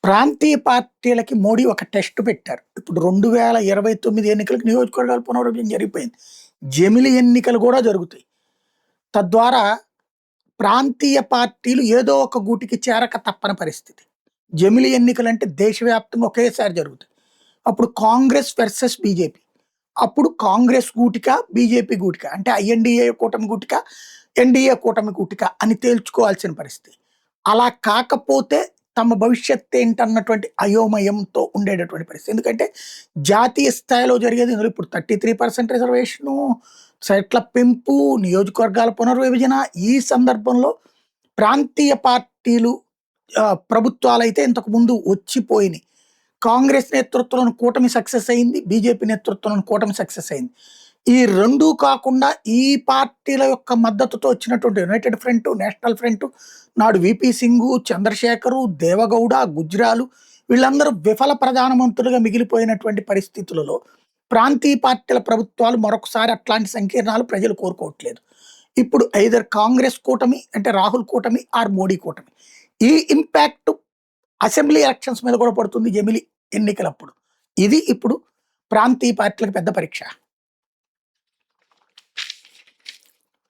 ప్రాంతీయ పార్టీలకి మోడీ ఒక టెస్ట్ పెట్టారు. ఇప్పుడు 2029 ఎన్నికలకు నియోజకవర్గాల పునర్విభజన జరిగిపోయింది. జమిలి ఎన్నికలు గూడా జరుగుతాయి. తద్వారా ప్రాంతీయ పార్టీలు ఏదో ఒక గూటికి చేరక తప్పని పరిస్థితి. జమిలి ఎన్నికలంటే దేశవ్యాప్తంగా ఒకేసారి జరుగుతాయి. అప్పుడు కాంగ్రెస్ వర్సెస్ బీజేపీ. అప్పుడు కాంగ్రెస్ గూటికా, బీజేపీ గూటికా అంటే ఐఎన్‌డీఏ కూటమి గూటికా, ఎన్‌డీఏ కూటమి గూటికా అని తేల్చుకోవాల్సిన పరిస్థితి. అలా కాకపోతే తమ భవిష్యత్తేంటన్నటువంటి అయోమయంతో ఉండేటటువంటి పరిస్థితి. ఎందుకంటే జాతీయ స్థాయిలో జరిగేది ఇందులో ఇప్పుడు 33% రిజర్వేషను, సీట్ల పెంపు, నియోజకవర్గాల పునర్విభజన. ఈ సందర్భంలో ప్రాంతీయ పార్టీలు ప్రభుత్వాలైతే ఇంతకుముందు వచ్చిపోయినాయి. కాంగ్రెస్ నేతృత్వంలోని కూటమి సక్సెస్ అయింది. బీజేపీ నేతృత్వంలోని కూటమి సక్సెస్ అయింది. ఈ 2 కాకుండా ఈ పార్టీల యొక్క మద్దతుతో వచ్చినటువంటి యునైటెడ్ ఫ్రంట్, నేషనల్ ఫ్రంట్, నాడు వీపీ సింగు, చంద్రశేఖరు, దేవగౌడ, గుజ్రాలు వీళ్ళందరూ విఫల ప్రధానమంత్రులుగా మిగిలిపోయినటువంటి పరిస్థితులలో ప్రాంతీయ పార్టీల ప్రభుత్వాలు మరొకసారి అట్లాంటి సంకీర్ణాలు ప్రజలు కోరుకోవట్లేదు. ఇప్పుడు ఐదర్ కాంగ్రెస్ కూటమి అంటే రాహుల్ కూటమి ఆర్ మోడీ కూటమి. ఈ ఇంపాక్ట్ అసెంబ్లీ ఎలక్షన్స్ మీద కూడా పడుతుంది జమిలి ఎన్నికలప్పుడు. ఇది ఇప్పుడు ప్రాంతీయ పార్టీలకు పెద్ద పరీక్ష.